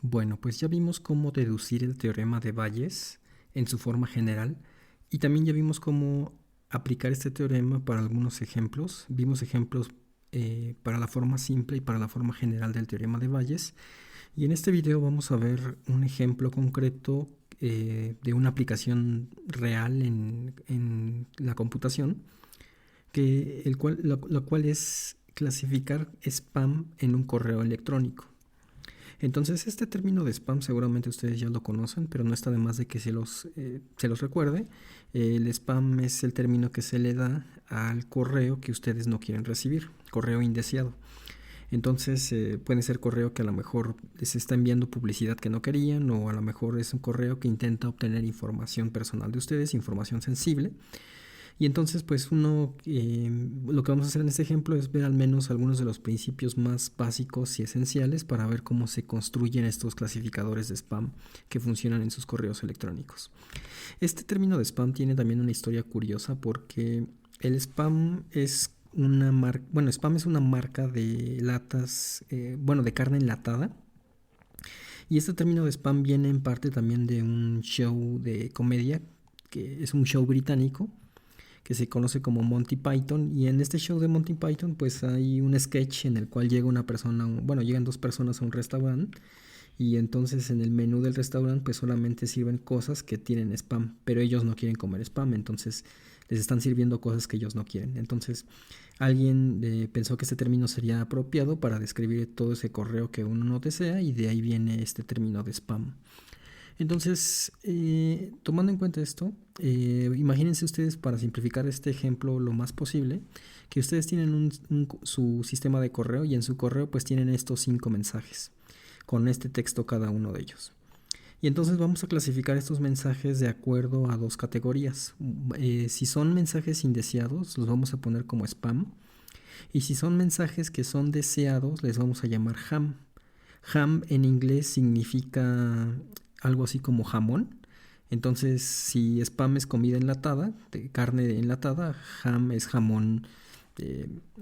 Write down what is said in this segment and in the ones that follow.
Bueno, pues ya vimos cómo deducir el teorema de Bayes en su forma general y también ya vimos cómo aplicar este teorema para algunos ejemplos. Vimos ejemplos para la forma simple y para la forma general del teorema de Bayes. Y en este video vamos a ver un ejemplo concreto de una aplicación real en la computación, lo cual es clasificar spam en un correo electrónico. Entonces, este término de spam seguramente ustedes ya lo conocen, pero no está de más de que se los recuerde. El spam es el término que se le da al correo que ustedes no quieren recibir, correo indeseado. Entonces, puede ser correo que a lo mejor les está enviando publicidad que no querían, o a lo mejor es un correo que intenta obtener información personal de ustedes, información sensible. Y entonces, pues lo que vamos a hacer en este ejemplo es ver al menos algunos de los principios más básicos y esenciales para ver cómo se construyen estos clasificadores de spam que funcionan en sus correos electrónicos. Este término de spam tiene también una historia curiosa porque el spam es spam es una marca de latas, de carne enlatada. Y este término de spam viene en parte también de un show de comedia, que es un show británico, que se conoce como Monty Python. Y en este show de Monty Python pues hay un sketch en el cual llegan dos personas a un restaurante, y entonces en el menú del restaurante pues solamente sirven cosas que tienen spam, pero ellos no quieren comer spam, entonces les están sirviendo cosas que ellos no quieren. Entonces alguien pensó que este término sería apropiado para describir todo ese correo que uno no desea, y de ahí viene este término de spam. Entonces, tomando en cuenta esto, imagínense ustedes, para simplificar este ejemplo lo más posible, que ustedes tienen su sistema de correo, y en su correo pues tienen estos 5 mensajes, con este texto cada uno de ellos. Y entonces vamos a clasificar estos mensajes de acuerdo a dos categorías. Si son mensajes indeseados, los vamos a poner como spam. Y si son mensajes que son deseados, les vamos a llamar ham. Ham en inglés significa algo así como jamón. Entonces, si spam es comida enlatada, de carne enlatada, ham es jamón.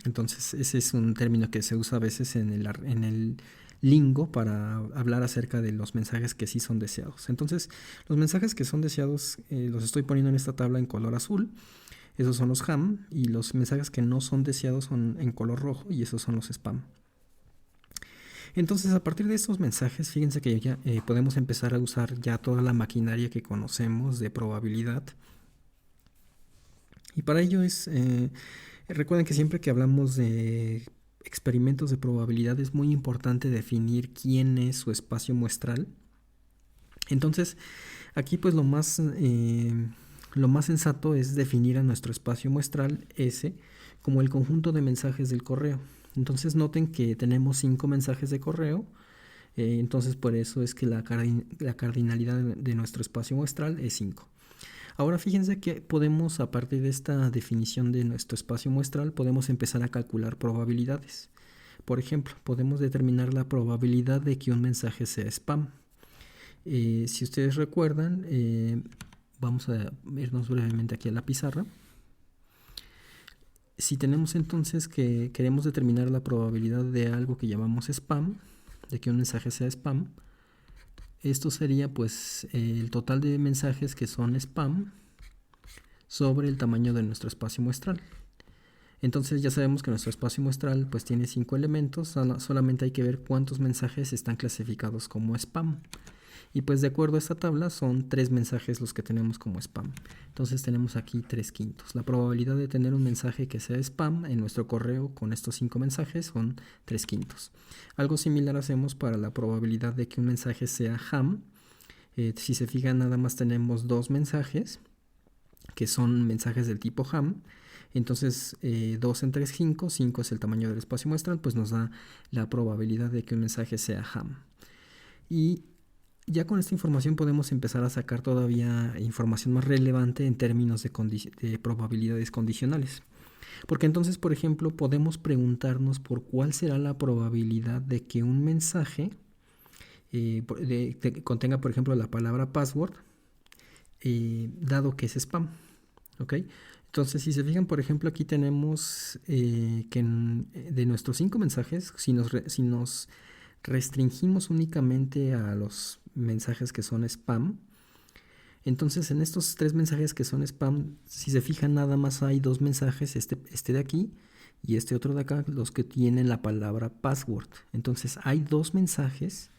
Entonces, ese es un término que se usa a veces en el lingo para hablar acerca de los mensajes que sí son deseados. Entonces, los mensajes que son deseados los estoy poniendo en esta tabla en color azul. Esos son los ham, y los mensajes que no son deseados son en color rojo, y esos son los spam. Entonces, a partir de estos mensajes, fíjense que ya podemos empezar a usar ya toda la maquinaria que conocemos de probabilidad. Y para ello recuerden que siempre que hablamos de experimentos de probabilidad es muy importante definir quién es su espacio muestral. Entonces, aquí pues lo más sensato es definir a nuestro espacio muestral S como el conjunto de mensajes del correo. Entonces noten que tenemos 5 mensajes de correo, entonces por eso es que la cardinalidad de nuestro espacio muestral es 5. Ahora fíjense que podemos, a partir de esta definición de nuestro espacio muestral, podemos empezar a calcular probabilidades. Por ejemplo, podemos determinar la probabilidad de que un mensaje sea spam. Si ustedes recuerdan, vamos a irnos brevemente aquí a la pizarra. Si tenemos entonces que queremos determinar la probabilidad de algo que llamamos spam, de que un mensaje sea spam, esto sería pues el total de mensajes que son spam sobre el tamaño de nuestro espacio muestral. Entonces ya sabemos que nuestro espacio muestral pues tiene 5 elementos, solamente hay que ver cuántos mensajes están clasificados como spam. Y pues de acuerdo a esta tabla son 3 mensajes los que tenemos como spam. Entonces tenemos aquí 3/5. La probabilidad de tener un mensaje que sea spam en nuestro correo con estos 5 mensajes son 3/5. Algo similar hacemos para la probabilidad de que un mensaje sea ham. Si se fijan, nada más tenemos 2 mensajes que son mensajes del tipo ham. Entonces 2 entre 5, 5 es el tamaño del espacio muestral, pues nos da la probabilidad de que un mensaje sea ham. Y ya con esta información podemos empezar a sacar todavía información más relevante en términos de probabilidades condicionales. Porque entonces, por ejemplo, podemos preguntarnos por cuál será la probabilidad de que un mensaje contenga, por ejemplo, la palabra password, dado que es spam. ¿Ok? Entonces, si se fijan, por ejemplo, aquí tenemos que de nuestros 5 mensajes, si nos restringimos únicamente a los mensajes que son spam, entonces en estos 3 mensajes que son spam, si se fijan nada más hay 2 mensajes, este de aquí y este otro de acá, los que tienen la palabra password. Entonces hay dos mensajes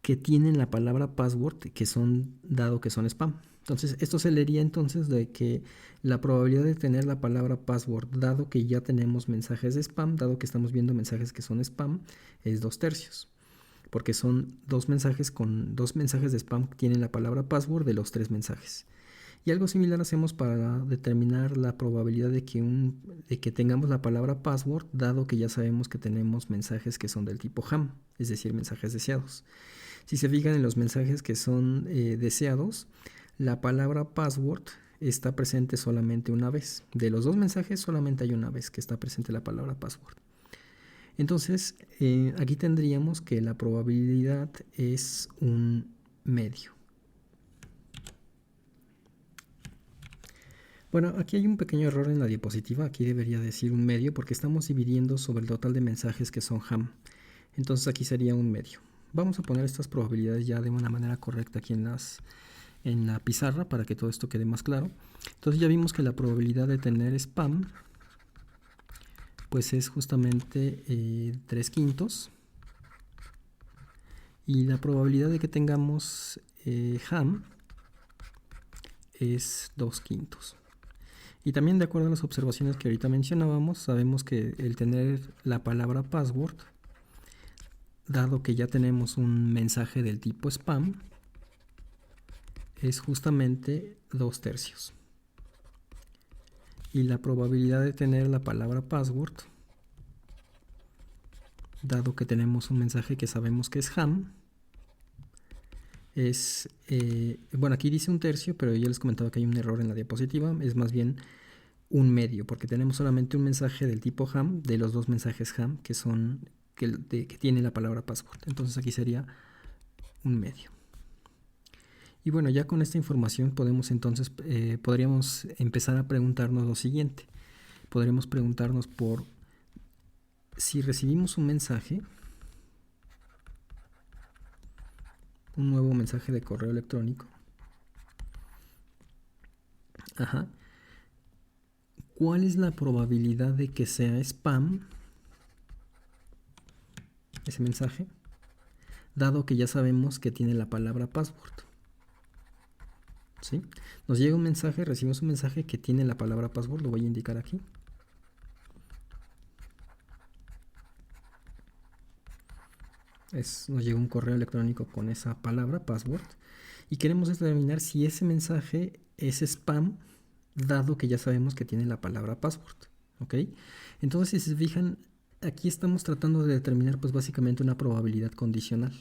que tienen la palabra password que son, dado que son spam. Entonces esto se leería entonces de que la probabilidad de tener la palabra password, dado que ya tenemos mensajes de spam, dado que estamos viendo mensajes que son spam, es 2/3. Porque son 2 mensajes de spam que tienen la palabra password de los 3 mensajes. Y algo similar hacemos para determinar la probabilidad de que tengamos la palabra password, dado que ya sabemos que tenemos mensajes que son del tipo ham, es decir, mensajes deseados. Si se fijan en los mensajes que son deseados, la palabra password está presente solamente una vez. De los 2 mensajes solamente hay una vez que está presente la palabra password. Entonces, aquí tendríamos que la probabilidad es un medio. Bueno, aquí hay un pequeño error en la diapositiva. Aquí debería decir un medio porque estamos dividiendo sobre el total de mensajes que son ham. Entonces aquí sería un medio. Vamos a poner estas probabilidades ya de una manera correcta aquí en la pizarra para que todo esto quede más claro. Entonces ya vimos que la probabilidad de tener spam pues es justamente 3/5 y la probabilidad de que tengamos ham es 2/5. Y también de acuerdo a las observaciones que ahorita mencionábamos, sabemos que el tener la palabra password, dado que ya tenemos un mensaje del tipo spam, es justamente 2/3. Y la probabilidad de tener la palabra password, dado que tenemos un mensaje que sabemos que es ham, es, bueno, aquí dice 1/3, pero yo les comentaba que hay un error en la diapositiva, es más bien un medio, porque tenemos solamente un mensaje del tipo ham, de los 2 mensajes ham que son que tiene la palabra password. Entonces aquí sería un medio. Y bueno, ya con esta información podríamos empezar a preguntarnos lo siguiente. Podríamos preguntarnos por si recibimos un mensaje, un nuevo mensaje de correo electrónico. ¿Cuál es la probabilidad de que sea spam ese mensaje, dado que ya sabemos que tiene la palabra password? ¿Sí? Nos llega un mensaje, recibimos un mensaje que tiene la palabra password, lo voy a indicar aquí. Nos llega un correo electrónico con esa palabra password y queremos determinar si ese mensaje es spam, dado que ya sabemos que tiene la palabra password. ¿Ok? Entonces, si se fijan, aquí estamos tratando de determinar pues básicamente una probabilidad condicional.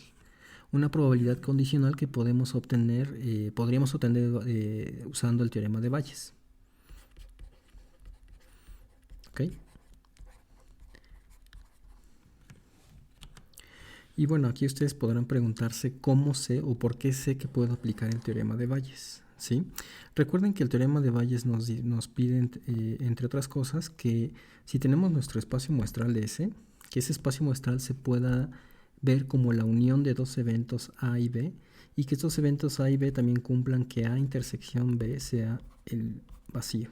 Una probabilidad condicional que podríamos obtener usando el teorema de Bayes. ¿Ok? Y bueno, aquí ustedes podrán preguntarse cómo sé o por qué sé que puedo aplicar el teorema de Bayes. ¿Sí? Recuerden que el teorema de Bayes nos pide, entre otras cosas, que si tenemos nuestro espacio muestral de S, que ese espacio muestral se pueda ver como la unión de 2 eventos A y B, y que estos eventos A y B también cumplan que A intersección B sea el vacío.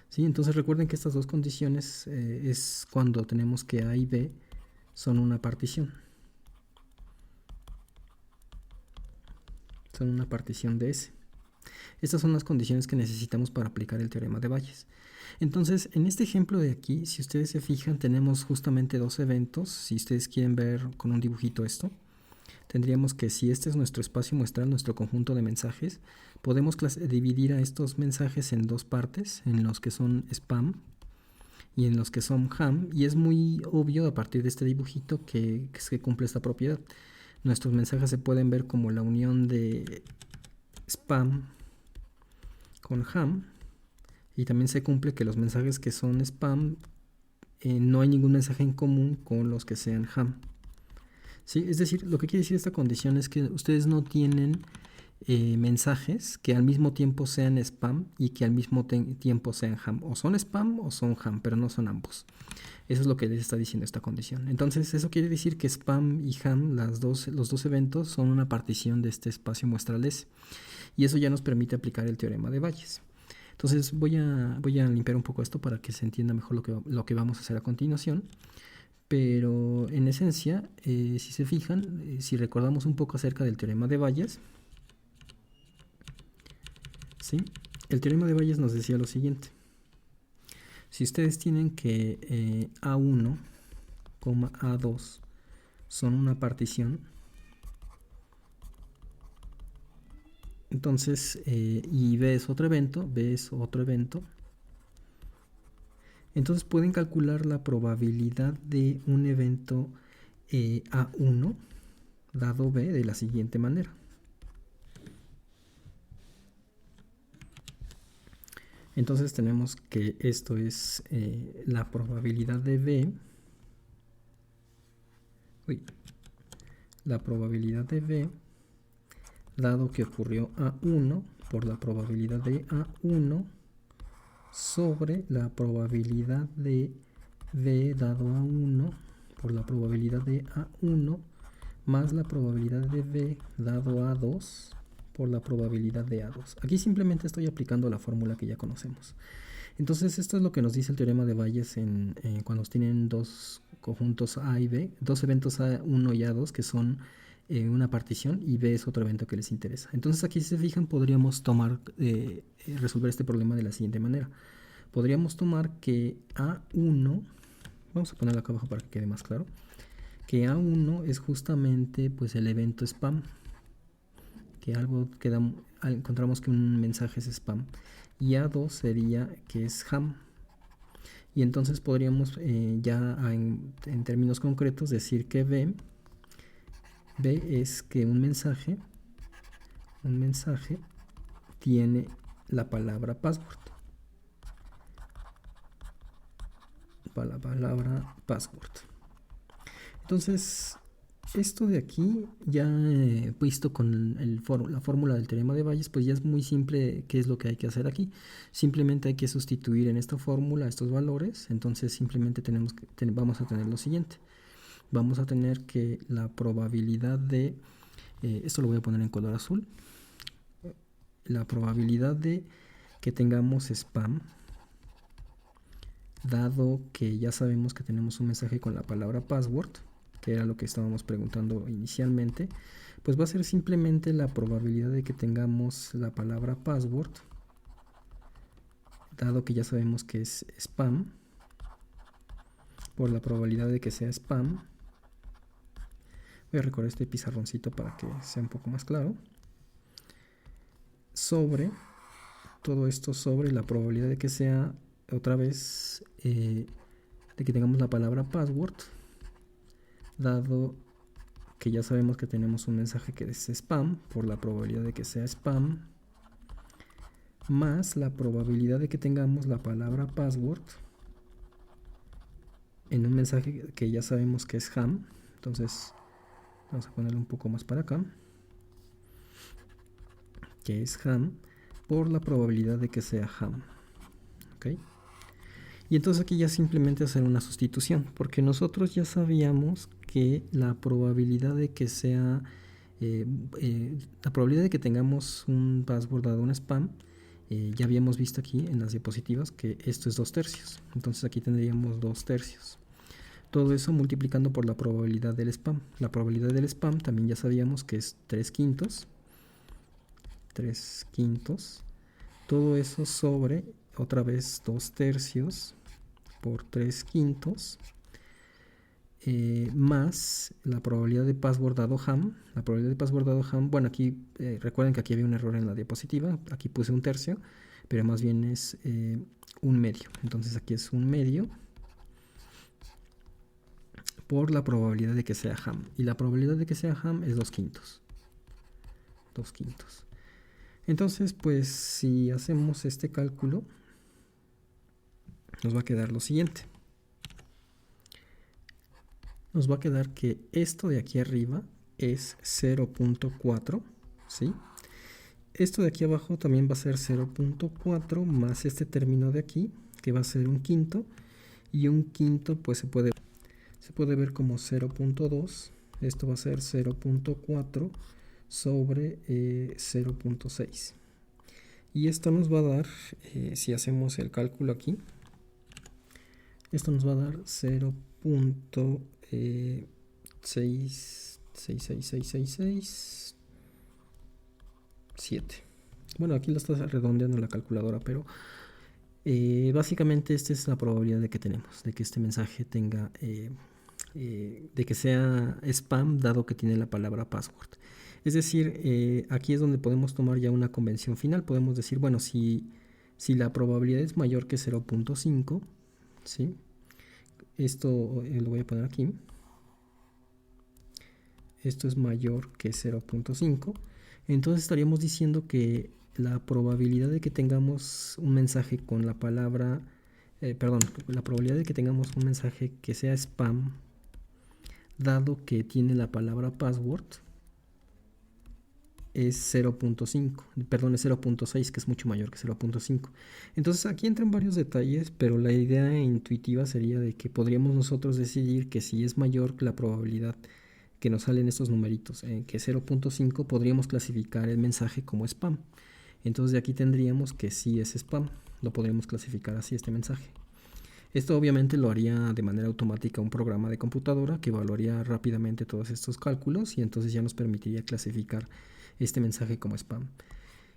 ¿Sí? Entonces recuerden que estas dos condiciones es cuando tenemos que A y B son una partición. Son una partición de S. Estas son las condiciones que necesitamos para aplicar el teorema de Bayes. Entonces, en este ejemplo de aquí, si ustedes se fijan, tenemos justamente 2 eventos. Si ustedes quieren ver con un dibujito esto, tendríamos que si este es nuestro espacio muestral, nuestro conjunto de mensajes, podemos dividir a estos mensajes en 2 partes, en los que son spam y en los que son ham, y es muy obvio a partir de este dibujito que cumple esta propiedad. Nuestros mensajes se pueden ver como la unión de spam con ham, y también se cumple que los mensajes que son spam no hay ningún mensaje en común con los que sean ham. ¿Sí? Es decir, lo que quiere decir esta condición es que ustedes no tienen mensajes que al mismo tiempo sean spam y que al mismo tiempo sean ham. O son spam o son ham, pero no son ambos. Eso es lo que les está diciendo esta condición. Entonces, eso quiere decir que spam y ham, los dos eventos, son una partición de este espacio muestral S. Y eso ya nos permite aplicar el teorema de Bayes. Entonces, voy a limpiar un poco esto para que se entienda mejor lo que vamos a hacer a continuación. Pero en esencia, si se fijan, si recordamos un poco acerca del teorema de Bayes, ¿sí? El teorema de Bayes nos decía lo siguiente. Si ustedes tienen que A1, A2 son una partición, entonces, y B es otro evento, entonces pueden calcular la probabilidad de un evento A1 dado B de la siguiente manera. Entonces tenemos que esto es la probabilidad de B. La probabilidad de B dado que ocurrió A1 por la probabilidad de A1 sobre la probabilidad de B dado A1 por la probabilidad de A1 más la probabilidad de B dado A2 por la probabilidad de A2. Aquí simplemente estoy aplicando la fórmula que ya conocemos. Entonces esto es lo que nos dice el teorema de Bayes cuando tienen dos conjuntos A y B, dos eventos A1 y A2 que son una partición y B es otro evento que les interesa. Entonces aquí si se fijan podríamos resolver este problema de la siguiente manera. Podríamos tomar que A1, vamos a ponerlo acá abajo para que quede más claro, que A1 es justamente pues el evento spam, que encontramos que un mensaje es spam, y A2 sería que es ham. Y entonces podríamos ya en términos concretos decir que B es que un mensaje tiene la palabra password. La palabra password. Entonces, esto de aquí, ya visto con la fórmula del teorema de Bayes, pues ya es muy simple qué es lo que hay que hacer aquí. Simplemente hay que sustituir en esta fórmula estos valores. Entonces simplemente vamos a tener lo siguiente. Vamos a tener que la probabilidad de, esto lo voy a poner en color azul, la probabilidad de que tengamos spam, dado que ya sabemos que tenemos un mensaje con la palabra password, que era lo que estábamos preguntando inicialmente, pues va a ser simplemente la probabilidad de que tengamos la palabra password, dado que ya sabemos que es spam, por la probabilidad de que sea spam. Voy a recorrer este pizarroncito para que sea un poco más claro. Sobre todo esto, sobre la probabilidad de que sea otra vez de que tengamos la palabra password, dado que ya sabemos que tenemos un mensaje que es spam, por la probabilidad de que sea spam, más la probabilidad de que tengamos la palabra password en un mensaje que ya sabemos que es ham. Entonces vamos a ponerlo un poco más para acá, que es ham, por la probabilidad de que sea ham. ¿Ok? Y entonces aquí ya simplemente hacer una sustitución, porque nosotros ya sabíamos que la probabilidad de que sea, la probabilidad de que tengamos un password dado un spam, ya habíamos visto aquí en las diapositivas que esto es 2/3. Entonces aquí tendríamos 2/3. Todo eso multiplicando por la probabilidad del spam. La probabilidad del spam también ya sabíamos que es 3/5. 3/5. Todo eso sobre, otra vez, 2/3 por 3/5 más la probabilidad de password dado ham. La probabilidad de password dado ham, bueno, aquí recuerden que aquí había un error en la diapositiva, aquí puse 1/3, pero más bien es 1/2. Entonces aquí es 1/2 por la probabilidad de que sea ham, y la probabilidad de que sea ham es 2/5. 2/5. Entonces, pues si hacemos este cálculo, nos va a quedar lo siguiente. Nos va a quedar que esto de aquí arriba es 0.4, ¿sí? Esto de aquí abajo también va a ser 0.4 más este término de aquí, que va a ser un quinto. Y un quinto pues se puede ver como 0.2. Esto va a ser 0.4 sobre 0.6. Y esto nos va a dar, si hacemos el cálculo aquí, esto nos va a dar 0.6666667. Bueno, aquí lo estás redondeando en la calculadora, pero básicamente esta es la probabilidad de que tenemos, de que este mensaje tenga, de que sea spam, dado que tiene la palabra password. Es decir, aquí es donde podemos tomar ya una convención final. Podemos decir, bueno, si la probabilidad es mayor que 0.5, ¿sí? Esto lo voy a poner aquí. Esto es mayor que 0.5. Entonces estaríamos diciendo que la probabilidad de que tengamos un mensaje con la palabra, la probabilidad de que tengamos un mensaje que sea spam, dado que tiene la palabra password, es 0.5, perdón, es 0.6, que es mucho mayor que 0.5. Entonces aquí entran varios detalles, pero la idea intuitiva sería de que podríamos nosotros decidir que si es mayor la probabilidad que nos salen estos numeritos, que 0.5, podríamos clasificar el mensaje como spam. Entonces de aquí tendríamos que si es spam, lo podríamos clasificar así este mensaje. Esto obviamente lo haría de manera automática un programa de computadora que evaluaría rápidamente todos estos cálculos y entonces ya nos permitiría clasificar este mensaje como spam.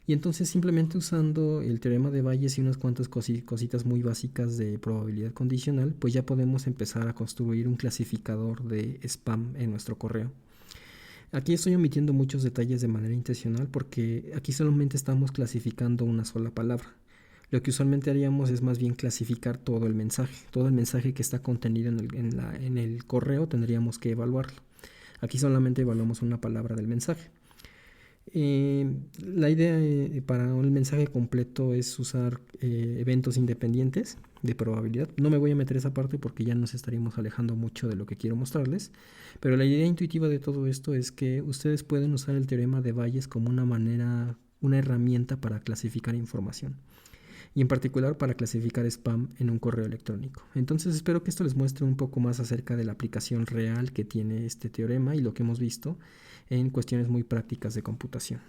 Y entonces simplemente usando el teorema de Bayes y unas cuantas cositas muy básicas de probabilidad condicional, pues ya podemos empezar a construir un clasificador de spam en nuestro correo. Aquí estoy omitiendo muchos detalles de manera intencional porque aquí solamente estamos clasificando una sola palabra. Lo que usualmente haríamos es más bien clasificar todo el mensaje que está contenido en el correo tendríamos que evaluarlo. Aquí solamente evaluamos una palabra del mensaje. La idea para el mensaje completo es usar eventos independientes de probabilidad. No me voy a meter esa parte porque ya nos estaríamos alejando mucho de lo que quiero mostrarles, pero la idea intuitiva de todo esto es que ustedes pueden usar el teorema de Bayes como una herramienta para clasificar información y en particular para clasificar spam en un correo electrónico. Entonces espero que esto les muestre un poco más acerca de la aplicación real que tiene este teorema y lo que hemos visto en cuestiones muy prácticas de computación.